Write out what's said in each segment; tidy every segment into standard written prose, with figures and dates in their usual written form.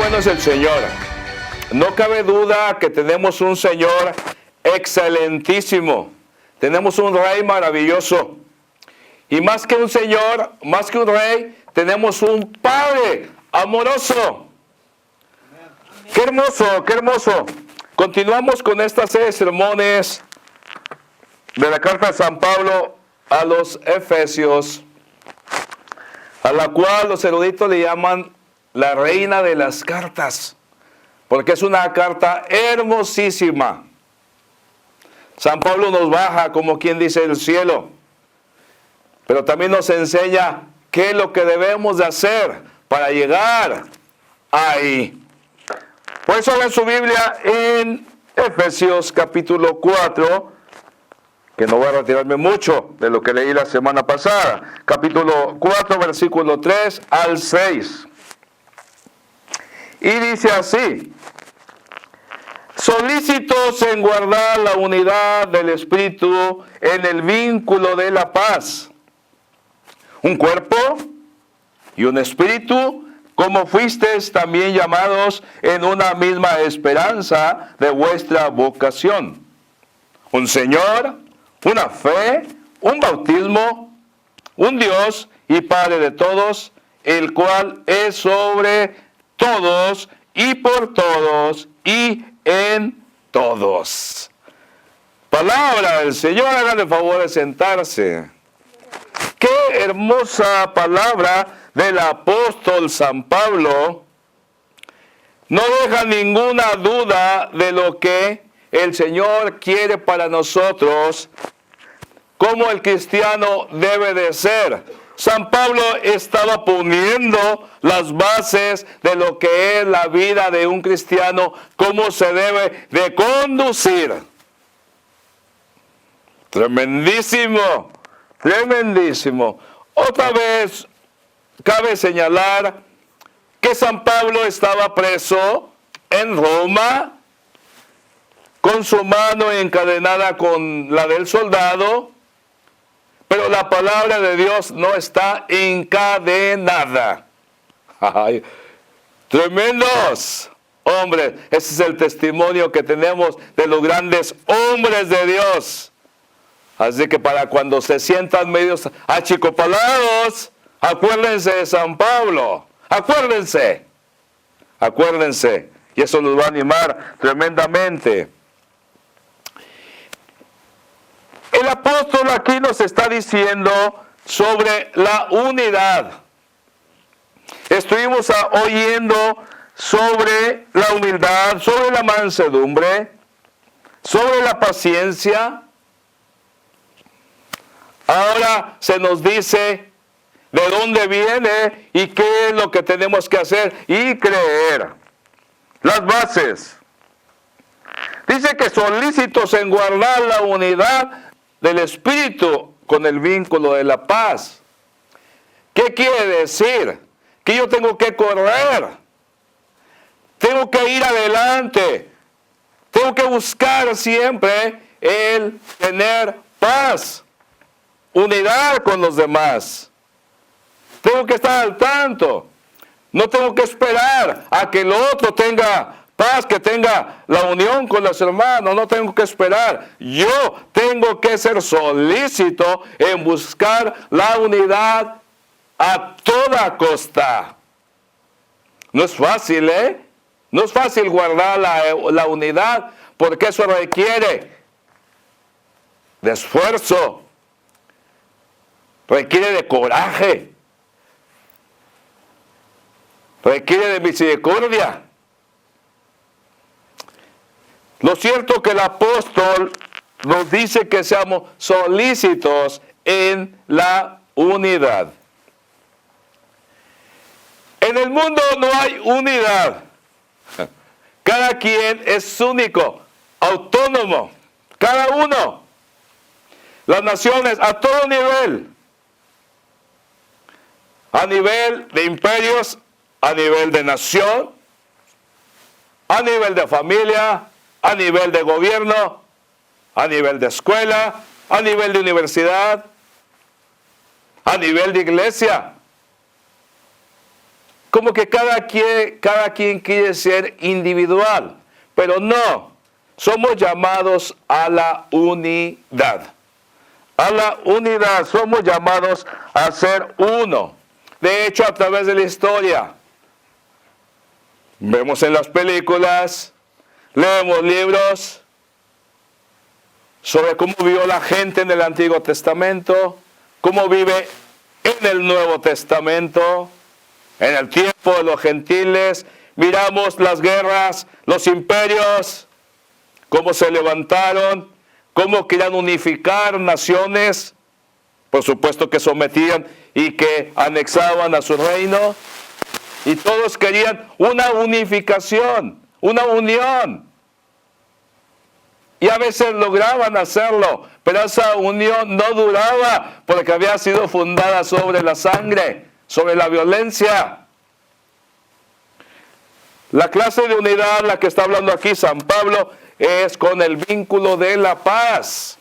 bueno es el Señor. No cabe duda que tenemos un Señor excelentísimo. Tenemos un Rey maravilloso. Y más que un Señor, más que un Rey, tenemos un Padre amoroso. ¡Qué hermoso, qué hermoso! Continuamos con esta serie de sermones de la carta de San Pablo a los Efesios, a la cual los eruditos le llaman la reina de las cartas, porque es una carta hermosísima. San Pablo nos baja, como quien dice, del cielo, pero también nos enseña qué es lo que debemos de hacer para llegar ahí. Por eso en su Biblia en Efesios capítulo 4, que no voy a retirarme mucho de lo que leí la semana pasada, capítulo 4, versículo 3 al 6. Y dice así: solícitos en guardar la unidad del Espíritu en el vínculo de la paz. Un cuerpo y un espíritu, como fuisteis también llamados en una misma esperanza de vuestra vocación. Un Señor, una fe, un bautismo, un Dios y Padre de todos, el cual es sobre todos y por todos y en todos. Palabra del Señor. Hagan el favor de sentarse. Qué hermosa palabra del apóstol San Pablo. No deja ninguna duda de lo que el Señor quiere para nosotros, cómo el cristiano debe de ser. San Pablo estaba poniendo las bases de lo que es la vida de un cristiano, cómo se debe de conducir. Tremendísimo, tremendísimo. Otra vez cabe señalar que San Pablo estaba preso en Roma, con su mano encadenada con la del soldado, pero la palabra de Dios no está encadenada. ¡Ay! ¡Tremendos! Hombres, ese es el testimonio que tenemos de los grandes hombres de Dios. Así que para cuando se sientan medios achicopalados, acuérdense de San Pablo. Acuérdense. Acuérdense. Y eso los va a animar tremendamente. El apóstol aquí nos está diciendo sobre la unidad. Estuvimos oyendo sobre la humildad, sobre la mansedumbre, sobre la paciencia. Ahora se nos dice de dónde viene y qué es lo que tenemos que hacer y creer. Las bases. Dice que solícitos en guardar la unidad del Espíritu con el vínculo de la paz. ¿Qué quiere decir? Que yo tengo que correr, tengo que ir adelante, tengo que buscar siempre el tener paz, unidad con los demás. Tengo que estar al tanto, no tengo que esperar a que el otro tenga paz, que tenga la unión con los hermanos. No tengo que esperar. Yo tengo que ser solícito en buscar la unidad a toda costa. No es fácil, ¿eh? No es fácil guardar la unidad, porque eso requiere de esfuerzo, requiere de coraje, requiere de misericordia. Lo cierto que el apóstol nos dice que seamos solícitos en la unidad. En el mundo no hay unidad. Cada quien es único, autónomo, cada uno. Las naciones a todo nivel. A nivel de imperios, a nivel de nación, a nivel de familia, a nivel de gobierno, a nivel de escuela, a nivel de universidad, a nivel de iglesia. como que cada quien quiere ser individual, pero no, somos llamados a la unidad. A la unidad, somos llamados a ser uno. De hecho, a través de la historia, vemos en las películas, leemos libros sobre cómo vivió la gente en el Antiguo Testamento, cómo vive en el Nuevo Testamento, en el tiempo de los gentiles. Miramos las guerras, los imperios, cómo se levantaron, cómo querían unificar naciones, por supuesto que sometían y que anexaban a su reino, y todos querían una unificación, una unión. Y a veces lograban hacerlo, pero esa unión no duraba porque había sido fundada sobre la sangre, sobre la violencia. La clase de unidad, la que está hablando aquí San Pablo, es con el vínculo de la paz.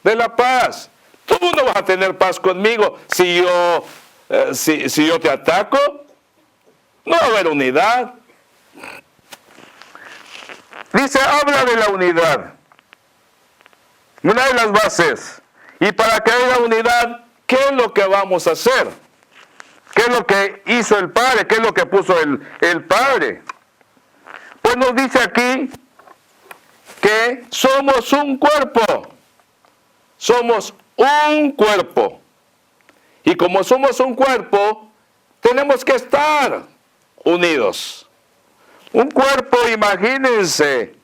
De la paz. Tú no vas a tener paz conmigo si yo te ataco. No va a haber unidad. Dice, habla de la unidad. Una de las bases. Y para que haya unidad, ¿qué es lo que vamos a hacer? ¿Qué es lo que hizo el Padre? ¿Qué es lo que puso el Padre? Pues nos dice aquí que somos un cuerpo. Somos un cuerpo. Y como somos un cuerpo, tenemos que estar unidos. Un cuerpo, imagínense,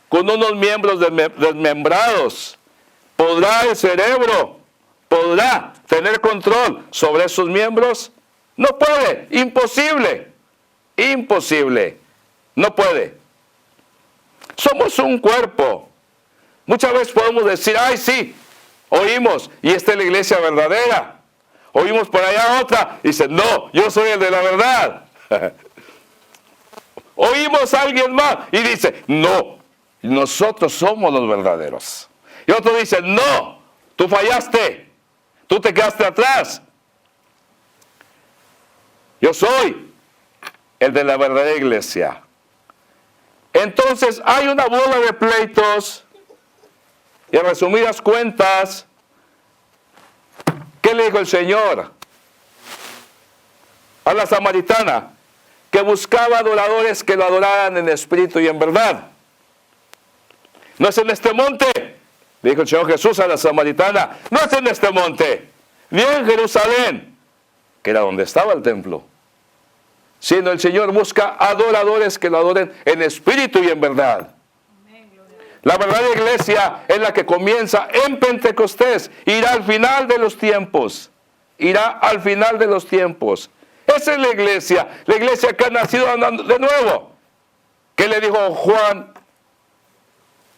con unos miembros desmembrados. ¿Podrá el cerebro, podrá tener control sobre esos miembros? No puede, imposible, imposible, no puede. Somos un cuerpo. Muchas veces podemos decir, ay sí, oímos, y esta es la iglesia verdadera. Oímos por allá otra, y dicen, no, yo soy el de la verdad. Oímos a alguien más, y dice, no, nosotros somos los verdaderos. Y otro dice, no, tú fallaste, tú te quedaste atrás. Yo soy el de la verdadera iglesia. Entonces hay una bola de pleitos y en resumidas cuentas, ¿qué le dijo el Señor a la samaritana? Que buscaba adoradores que lo adoraran en espíritu y en verdad. No es en este monte, dijo el Señor Jesús a la samaritana, no es en este monte, ni en Jerusalén, que era donde estaba el templo, sino el Señor busca adoradores que lo adoren en espíritu y en verdad. La verdadera iglesia es la que comienza en Pentecostés, irá al final de los tiempos, irá al final de los tiempos. Esa es la iglesia que ha nacido andando de nuevo. ¿Qué le dijo Juan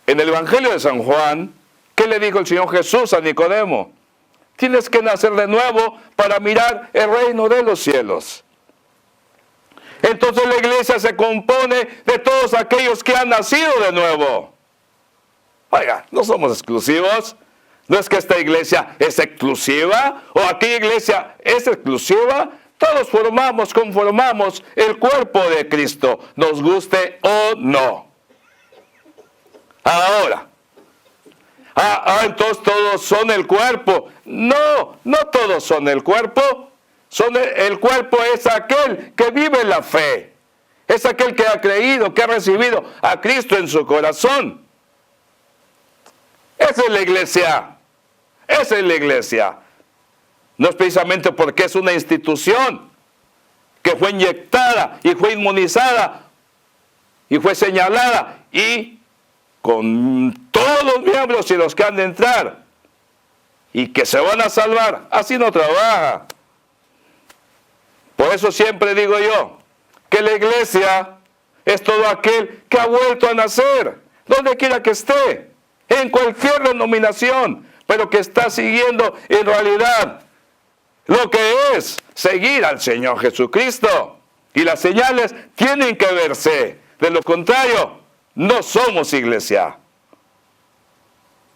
en el Evangelio de San Juan? ¿Qué le dijo el Señor Jesús a Nicodemo? Tienes que nacer de nuevo para mirar el reino de los cielos. Entonces la iglesia se compone de todos aquellos que han nacido de nuevo. Oiga, no somos exclusivos. No es que esta iglesia es exclusiva o aquella iglesia es exclusiva. Todos conformamos el cuerpo de Cristo, nos guste o no. Ahora, entonces todos son el cuerpo. No, no todos son el cuerpo. El cuerpo es aquel que vive la fe. Es aquel que ha creído, que ha recibido a Cristo en su corazón. Esa es la iglesia. Esa es la iglesia. No es precisamente porque es una institución que fue inyectada y fue inmunizada y fue señalada y con todos los miembros y los que han de entrar y que se van a salvar. Así no trabaja. Por eso siempre digo yo que la iglesia es todo aquel que ha vuelto a nacer, donde quiera que esté, en cualquier denominación, pero que está siguiendo en realidad lo que es seguir al Señor Jesucristo. Y las señales tienen que verse. De lo contrario, no somos iglesia.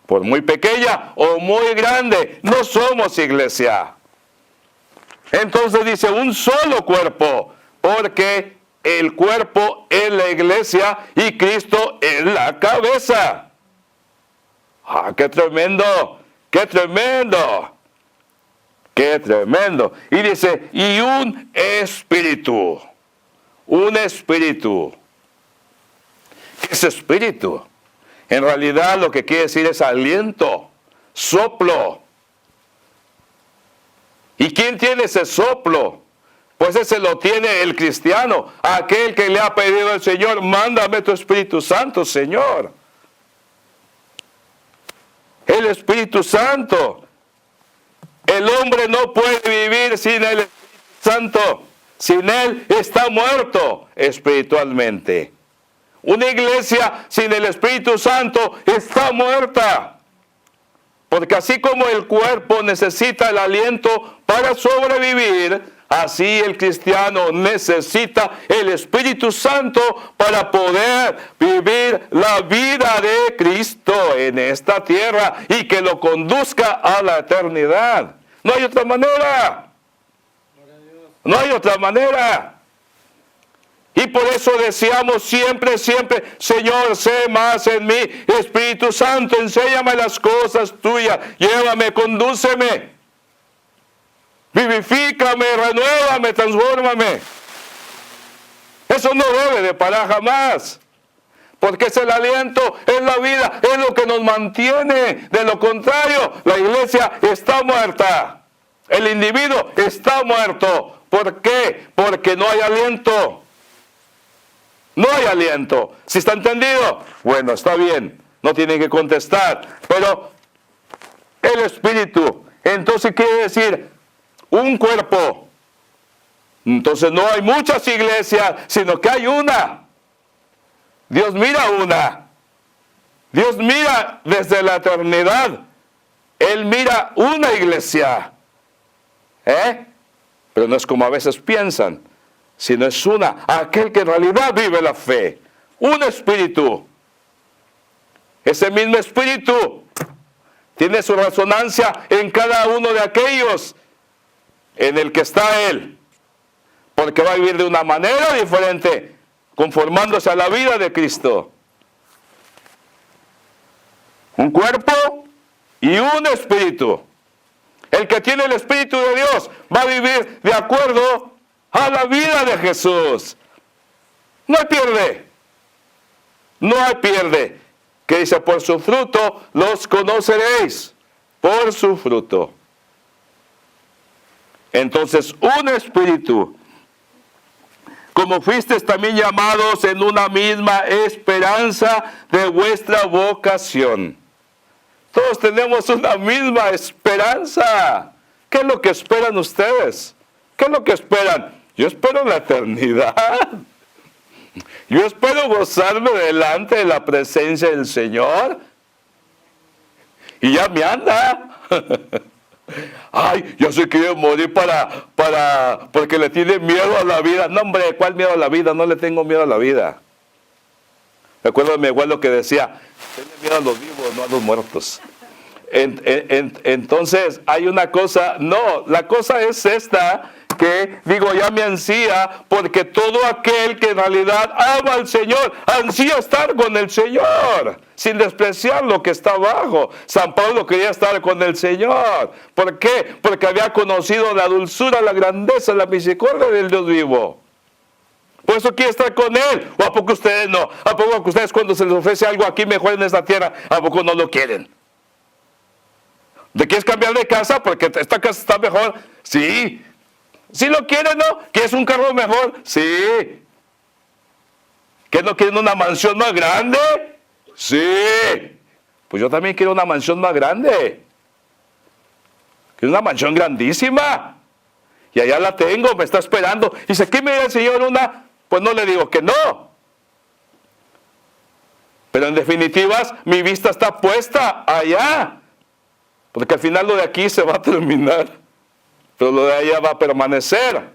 Por muy pequeña o muy grande, no somos iglesia. Entonces dice, un solo cuerpo, porque el cuerpo es la iglesia y Cristo es la cabeza. ¡Ah, qué tremendo! ¡Qué tremendo! ¡Qué tremendo! Y dice, y un espíritu. Un espíritu. ¿Qué es espíritu? En realidad lo que quiere decir es aliento, soplo. ¿Y quién tiene ese soplo? Pues ese lo tiene el cristiano, aquel que le ha pedido al Señor, mándame tu Espíritu Santo, Señor. El Espíritu Santo. El hombre no puede vivir sin el Espíritu Santo. Sin Él está muerto espiritualmente. Una iglesia sin el Espíritu Santo está muerta. Porque así como el cuerpo necesita el aliento para sobrevivir, así el cristiano necesita el Espíritu Santo para poder vivir la vida de Cristo en esta tierra y que lo conduzca a la eternidad. No hay otra manera. No hay otra manera. Y por eso deseamos siempre, siempre, Señor, sé más en mí. Espíritu Santo, enséñame las cosas tuyas. Llévame, condúceme. Vivifícame, renuévame, transfórmame. Eso no debe de parar jamás. Porque es el aliento, es la vida, es lo que nos mantiene. De lo contrario, la iglesia está muerta. El individuo está muerto. ¿Por qué? Porque no hay aliento. No hay aliento. ¿Sí está entendido? Bueno, está bien. No tienen que contestar. Pero el espíritu. Entonces quiere decir un cuerpo. Entonces no hay muchas iglesias, sino que hay una. Dios mira una. Dios mira desde la eternidad. Él mira una iglesia. Pero no es como a veces piensan, sino es una, aquel que en realidad vive la fe. Un espíritu. Ese mismo espíritu tiene su resonancia en cada uno de aquellos en el que está Él. Porque va a vivir de una manera diferente, conformándose a la vida de Cristo. Un cuerpo y un espíritu. El que tiene el Espíritu de Dios va a vivir de acuerdo a la vida de Jesús. No hay pierde. No hay pierde. Que dice, por su fruto los conoceréis. Por su fruto. Entonces, un espíritu. Como fuisteis también llamados en una misma esperanza de vuestra vocación. Todos tenemos una misma esperanza. ¿Qué es lo que esperan ustedes? ¿Qué es lo que esperan? Yo espero la eternidad. Yo espero gozarme delante de la presencia del Señor. Y ya me anda. Ay, yo se quiere morir porque le tiene miedo a la vida. No, hombre, ¿cuál miedo a la vida? No le tengo miedo a la vida. Me acuerdo de mi abuelo que decía, tenle miedo a los vivos, no a los muertos. Entonces, hay una cosa, no, la cosa es esta, que digo, ya me ansía, porque todo aquel que en realidad ama al Señor, ansía estar con el Señor, sin despreciar lo que está abajo. San Pablo quería estar con el Señor. ¿Por qué? Porque había conocido la dulzura, la grandeza, la misericordia del Dios vivo. Por eso quiere estar con Él. ¿O a poco ustedes no? ¿A poco ustedes cuando se les ofrece algo aquí mejor en esta tierra, a poco no lo quieren? ¿De quieres cambiar de casa porque esta casa está mejor? Sí. ¿Sí lo quieren, no? ¿Quieres un carro mejor? Sí. ¿Que no quieren una mansión más grande? Sí. Pues yo también quiero una mansión más grande. Quiero una mansión grandísima. Y allá la tengo, me está esperando. Y dice, ¿qué me da el Señor una? Pues no le digo que no. Pero en definitivas, mi vista está puesta allá. Porque al final lo de aquí se va a terminar. Pero lo de allá va a permanecer.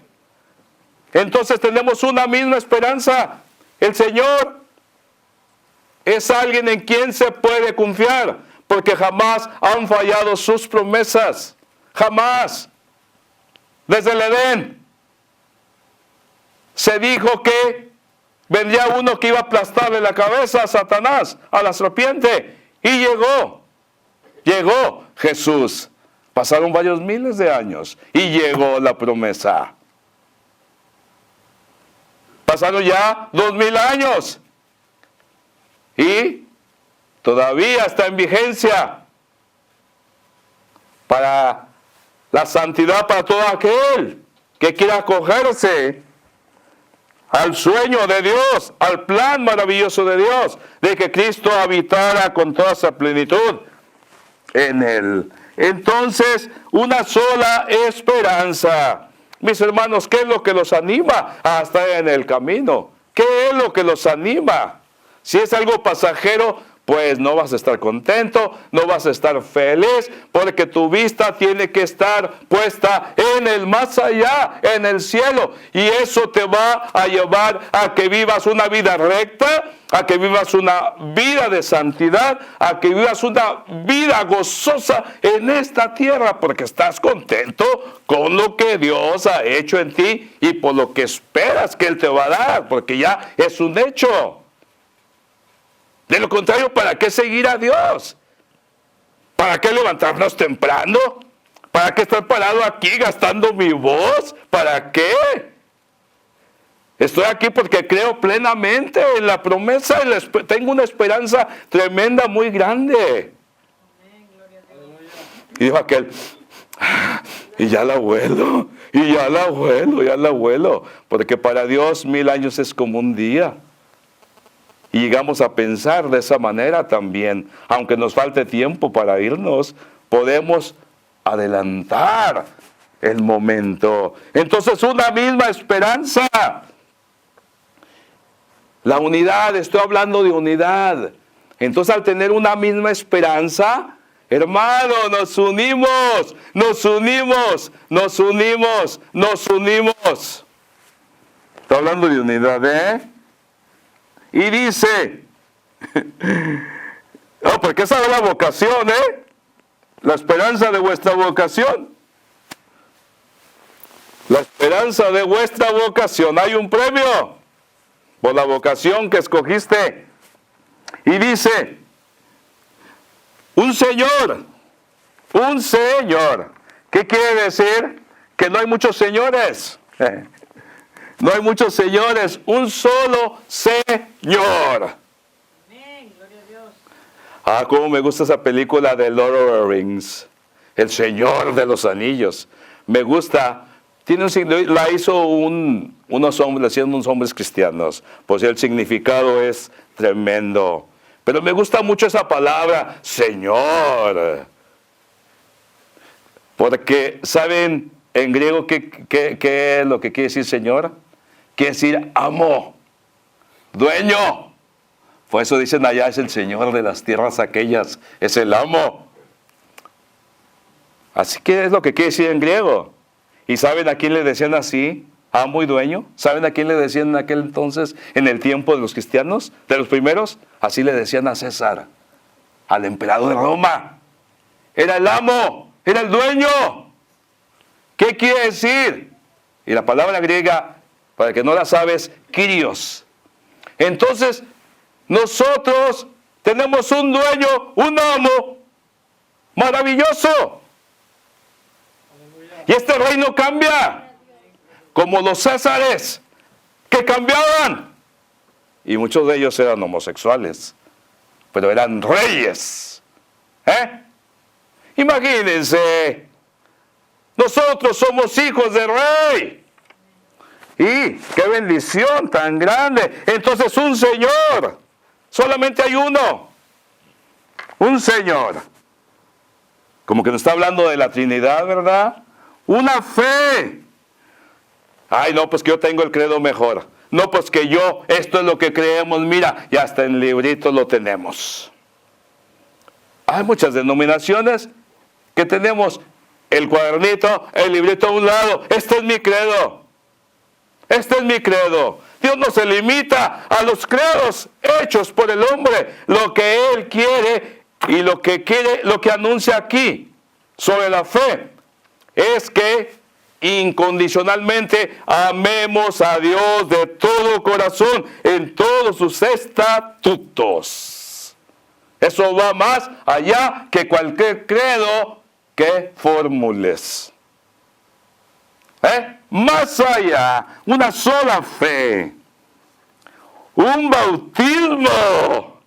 Entonces tenemos una misma esperanza. El Señor es alguien en quien se puede confiar. Porque jamás han fallado sus promesas. Jamás. Desde el Edén. se dijo que vendría uno que iba a aplastarle la cabeza a Satanás, a la serpiente. Y llegó Jesús. Pasaron varios miles de años y llegó la promesa. Pasaron ya 2000 años y todavía está en vigencia para la santidad para todo aquel que quiera acogerse al sueño de Dios, al plan maravilloso de Dios, de que Cristo habitara con toda esa plenitud en él. Entonces, una sola esperanza. Mis hermanos, ¿qué es lo que los anima a estar en el camino? ¿Qué es lo que los anima? Si es algo pasajero, pues no vas a estar contento, no vas a estar feliz, porque tu vista tiene que estar puesta en el más allá, en el cielo. Y eso te va a llevar a que vivas una vida recta, a que vivas una vida de santidad, a que vivas una vida gozosa en esta tierra, porque estás contento con lo que Dios ha hecho en ti y por lo que esperas que Él te va a dar, porque ya es un hecho. De lo contrario, ¿para qué seguir a Dios? ¿Para qué levantarnos temprano? ¿Para qué estar parado aquí gastando mi voz? ¿Para qué? Estoy aquí porque creo plenamente en la promesa, tengo una esperanza tremenda, muy grande. Y dijo aquel, y ya la vuelo, ya la vuelo, porque para Dios 1000 años es como un día. Y llegamos a pensar de esa manera también. Aunque nos falte tiempo para irnos, podemos adelantar el momento. Entonces, una misma esperanza. La unidad, estoy hablando de unidad. Entonces, al tener una misma esperanza, hermano, nos unimos. Estoy hablando de unidad, ¿eh? Y dice, porque esa es la vocación, la esperanza de vuestra vocación. La esperanza de vuestra vocación. Hay un premio por la vocación que escogiste. Y dice, un Señor. ¿Qué quiere decir? Que no hay muchos señores. No hay muchos señores, un solo Señor. Amén, gloria a Dios. Cómo me gusta esa película de Lord of the Rings, El Señor de los Anillos. Me gusta, la hizo unos hombres cristianos, pues el significado es tremendo. Pero me gusta mucho esa palabra, Señor. Porque, ¿saben en griego qué es lo que quiere decir Señor? Quiere decir amo, dueño. Por eso dicen allá es el Señor de las tierras aquellas, es el amo. Así que es lo que quiere decir en griego. ¿Y saben a quién le decían así? Amo y dueño. ¿Saben a quién le decían en aquel entonces, en el tiempo de los cristianos, de los primeros? Así le decían a César, al emperador de Roma. Era el amo, era el dueño. ¿Qué quiere decir? Y la palabra griega, para que no la sabes, Kyrios. Entonces, nosotros tenemos un dueño, un amo maravilloso. Y este reino cambia, como los Césares, que cambiaban. Y muchos de ellos eran homosexuales, pero eran reyes. Imagínense, nosotros somos hijos de rey. Y qué bendición tan grande. Entonces un Señor, solamente hay uno, un Señor. Como que nos está hablando de la Trinidad, ¿verdad? Una fe. Ay, no, pues que yo tengo el credo mejor. No, pues que esto es lo que creemos, mira, y hasta en libritos lo tenemos. Hay muchas denominaciones que tenemos el cuadernito, el librito a un lado. Este es mi credo. Este es mi credo. Dios no se limita a los credos hechos por el hombre. Lo que Él quiere y lo que anuncia aquí sobre la fe es que incondicionalmente amemos a Dios de todo corazón en todos sus estatutos. Eso va más allá que cualquier credo que formules. Más allá, una sola fe, un bautismo.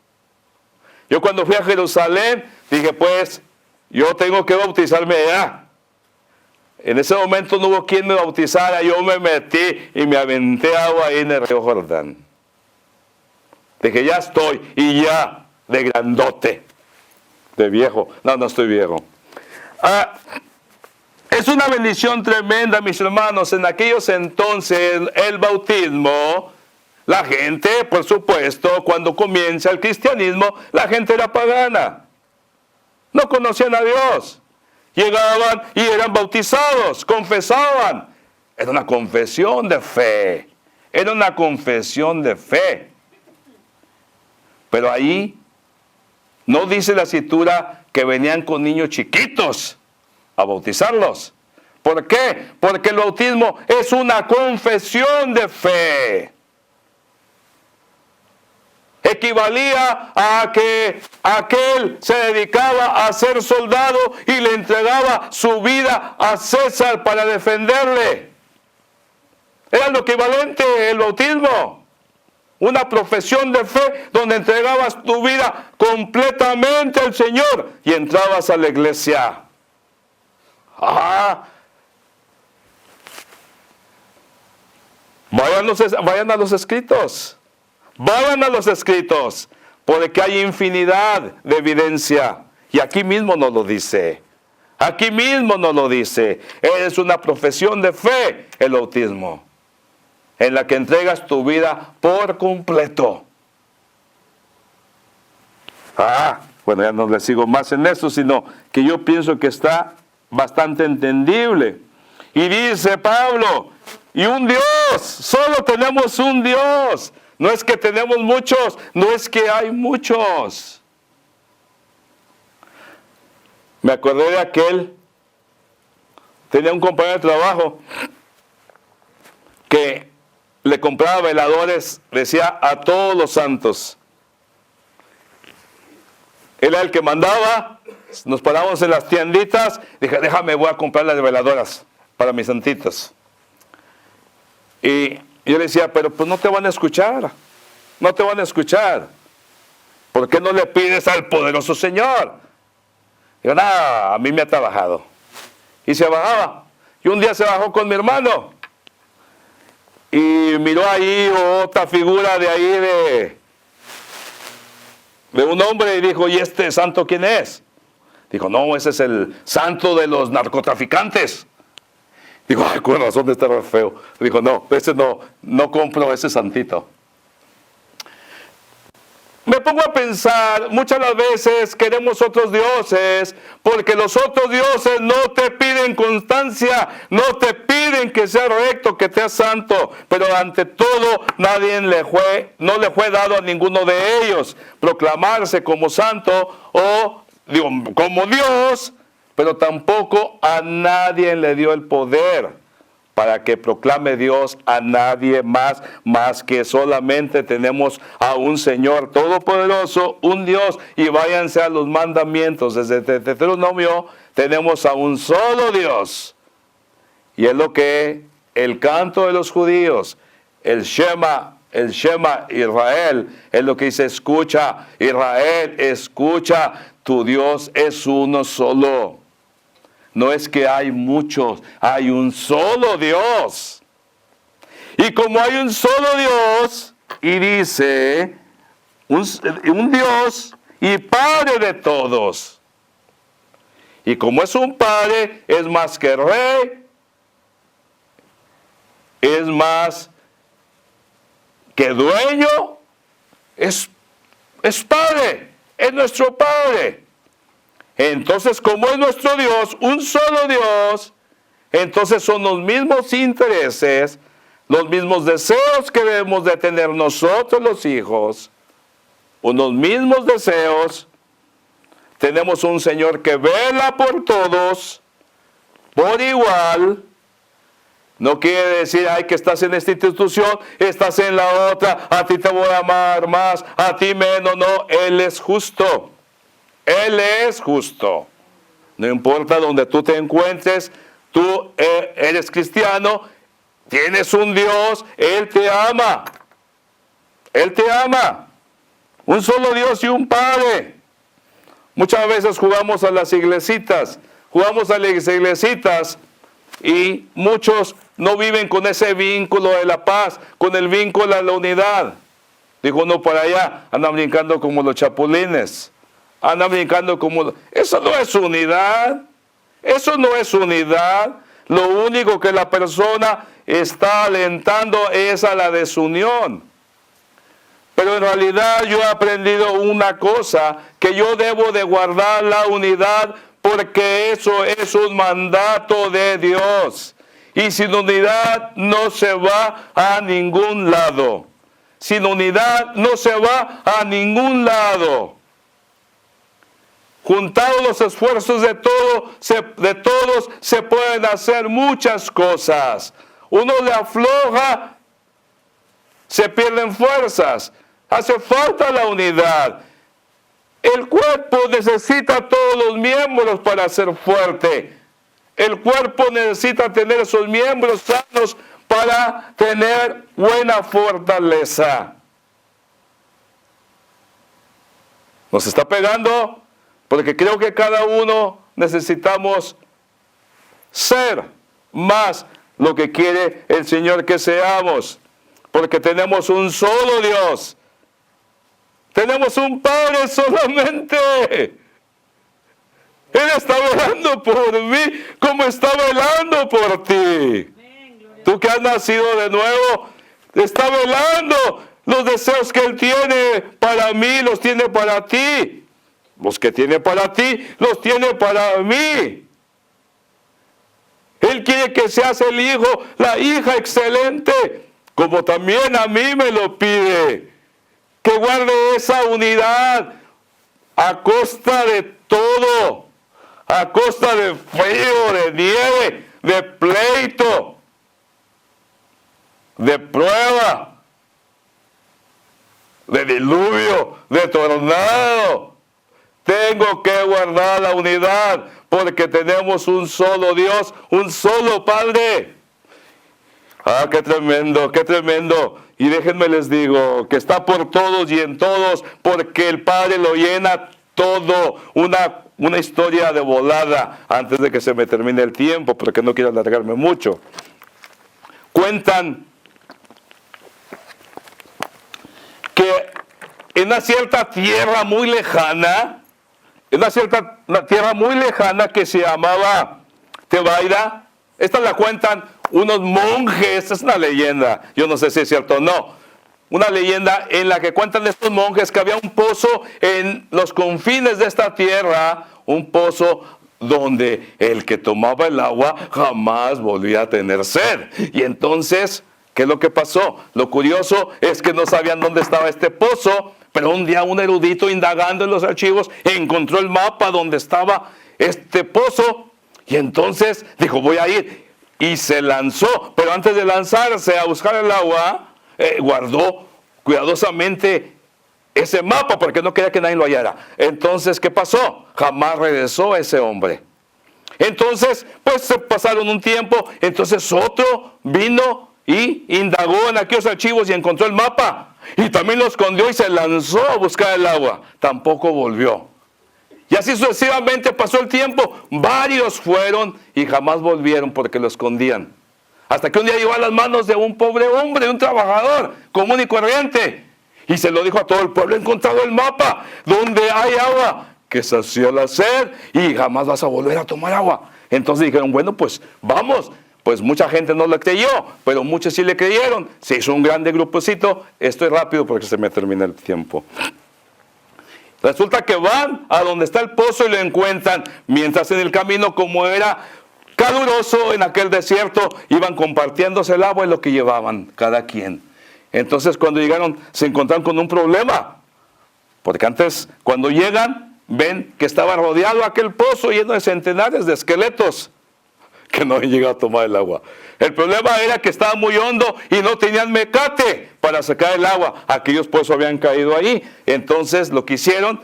Yo cuando fui a Jerusalén dije, pues, yo tengo que bautizarme allá. En ese momento no hubo quien me bautizara, yo me metí y me aventé agua ahí en el río Jordán. Dije, ya estoy, y ya, de grandote, de viejo. No estoy viejo. Es una bendición tremenda, mis hermanos. En aquellos entonces, el bautismo, la gente, por supuesto, cuando comienza el cristianismo, la gente era pagana. No conocían a Dios. Llegaban y eran bautizados, confesaban. Era una confesión de fe. Era una confesión de fe. Pero ahí no dice la escritura que venían con niños chiquitos a bautizarlos. ¿Por qué? Porque el bautismo es una confesión de fe. Equivalía a que aquel se dedicaba a ser soldado y le entregaba su vida a César para defenderle. Era lo equivalente el bautismo. Una profesión de fe donde entregabas tu vida completamente al Señor y entrabas a la iglesia. Vayan a los escritos. Vayan a los escritos, porque hay infinidad de evidencia. Y aquí mismo nos lo dice. Aquí mismo nos lo dice. Es una profesión de fe el bautismo, en la que entregas tu vida por completo. Bueno, ya no les sigo más en eso, sino que yo pienso que está bastante entendible. Y dice Pablo, y un Dios, solo tenemos un Dios. No es que tenemos muchos, no es que hay muchos. Me acordé de aquel, tenía un compañero de trabajo que le compraba veladores, decía a todos los santos. Él era el que mandaba, nos paramos en las tienditas, dije, déjame, voy a comprar las veladoras para mis santitos. Y yo le decía, pero pues no te van a escuchar, no te van a escuchar. ¿Por qué no le pides al poderoso Señor? Digo, nada, a mí me ha trabajado. Y se bajaba. Y un día se bajó con mi hermano. Y miró ahí otra figura de ahí de un hombre y dijo, ¿y este santo quién es? Dijo, no, ese es el santo de los narcotraficantes. Digo, ay, con razón está feo. Dijo, no, ese no compro ese santito. Me pongo a pensar, muchas las veces queremos otros dioses, porque los otros dioses no te piden constancia, no te piden que seas recto, que seas santo, pero ante todo no le fue dado a ninguno de ellos proclamarse como santo o como Dios, pero tampoco a nadie le dio el poder para que proclame Dios a nadie más que solamente tenemos a un Señor todopoderoso, un Dios, y váyanse a los mandamientos. Desde Deuteronomio tenemos a un solo Dios. Y es lo que el canto de los judíos, el Shema Israel, es lo que dice, escucha Israel, escucha, tu Dios es uno solo. No es que hay muchos, hay un solo Dios. Y como hay un solo Dios, y dice, un Dios y Padre de todos. Y como es un Padre, es más que Rey, es más que dueño, es Padre, es nuestro Padre. Entonces, como es nuestro Dios, un solo Dios, entonces son los mismos intereses, los mismos deseos que debemos de tener nosotros los hijos, unos mismos deseos. Tenemos un Señor que vela por todos, por igual, No quiere decir, ay, que estás en esta institución, estás en la otra, a ti te voy a amar más, a ti menos. No, Él es justo. Él es justo. No importa donde tú te encuentres, tú eres cristiano, tienes un Dios, Él te ama. Él te ama. Un solo Dios y un Padre. Muchas veces jugamos a las iglesitas, y muchos no viven con ese vínculo de la paz, con el vínculo de la unidad. Dijo uno por allá, andan brincando como los chapulines. Andan brincando como... Eso no es unidad. Eso no es unidad. Lo único que la persona está alentando es a la desunión. Pero en realidad yo he aprendido una cosa, que yo debo de guardar la unidad porque eso es un mandato de Dios. Y sin unidad no se va a ningún lado. Sin unidad no se va a ningún lado. Juntados los esfuerzos de todos, se pueden hacer muchas cosas. Uno le afloja, se pierden fuerzas. Hace falta la unidad. El cuerpo necesita todos los miembros para ser fuerte. El cuerpo necesita tener esos miembros sanos para tener buena fortaleza. Nos está pegando porque creo que cada uno necesitamos ser más lo que quiere el Señor que seamos. Porque tenemos un solo Dios. Tenemos un Padre solamente. Él está velando por mí como está velando por ti. Tú que has nacido de nuevo, está velando los deseos que Él tiene para mí, los tiene para ti. Los que tiene para ti, los tiene para mí. Él quiere que seas el hijo, la hija excelente, como también a mí me lo pide. Que guarde esa unidad a costa de todo, a costa de frío, de nieve, de pleito, de prueba, de diluvio, de tornado. Tengo que guardar la unidad porque tenemos un solo Dios, un solo Padre. Ah, qué tremendo, qué tremendo. Y déjenme les digo que está por todos y en todos, porque el Padre lo llena todo. Una historia de volada antes de que se me termine el tiempo, porque no quiero alargarme mucho. Cuentan que en una cierta tierra muy lejana, una tierra muy lejana que se llamaba Tebaida, esta la cuentan unos monjes, es una leyenda, yo no sé si es cierto o no, una leyenda en la que cuentan estos monjes que había un pozo en los confines de esta tierra, un pozo donde el que tomaba el agua jamás volvía a tener sed. Y entonces, ¿qué es lo que pasó? Lo curioso es que no sabían dónde estaba este pozo, pero un día un erudito indagando en los archivos encontró el mapa donde estaba este pozo y entonces dijo, voy a ir. Y se lanzó, pero antes de lanzarse a buscar el agua, guardó cuidadosamente ese mapa porque no quería que nadie lo hallara. Entonces, ¿qué pasó? Jamás regresó ese hombre. Entonces, pues se pasaron un tiempo, entonces otro vino y indagó en aquellos archivos y encontró el mapa. Y también lo escondió y se lanzó a buscar el agua. Tampoco volvió. Y así sucesivamente pasó el tiempo. Varios fueron y jamás volvieron porque lo escondían. Hasta que un día llegó a las manos de un pobre hombre, un trabajador común y corriente. Y se lo dijo a todo el pueblo, he encontrado el mapa donde hay agua que sació la sed y jamás vas a volver a tomar agua. Entonces dijeron, bueno, pues vamos. Pues mucha gente no le creyó, pero muchos sí le creyeron. Se hizo un grande grupocito. Estoy rápido porque se me termina el tiempo. Resulta que van a donde está el pozo y lo encuentran, mientras en el camino, como era caluroso en aquel desierto, iban compartiéndose el agua y lo que llevaban cada quien. Entonces cuando llegaron se encontraron con un problema, porque antes cuando llegan ven que estaba rodeado aquel pozo lleno de centenares de esqueletos. que no habían llegado a tomar el agua. El problema era que estaba muy hondo y no tenían mecate para sacar el agua. Aquellos pues habían caído ahí. Entonces lo que hicieron,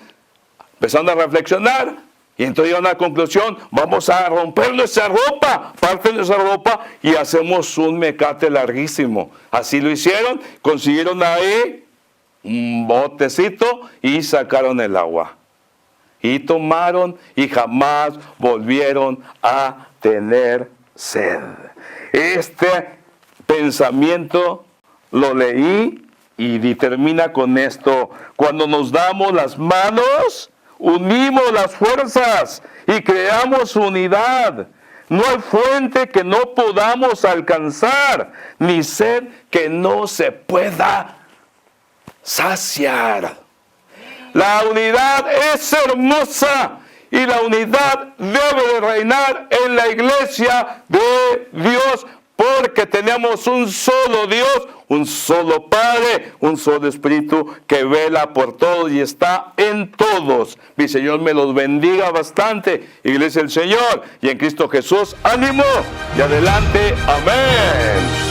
empezaron a reflexionar y entonces llegaron a la conclusión: vamos a romper nuestra ropa, parte de nuestra ropa, y hacemos un mecate larguísimo. Así lo hicieron, consiguieron ahí un botecito y sacaron el agua. Y tomaron y jamás volvieron a tener sed. Este pensamiento lo leí y termina con esto: cuando nos damos las manos, unimos las fuerzas y creamos unidad. No hay fuente que no podamos alcanzar, ni sed que no se pueda saciar. La unidad es hermosa y la unidad debe de reinar en la iglesia de Dios, porque tenemos un solo Dios, un solo Padre, un solo Espíritu que vela por todos y está en todos. Mi Señor me los bendiga bastante, iglesia del Señor, y en Cristo Jesús, ánimo y adelante, amén.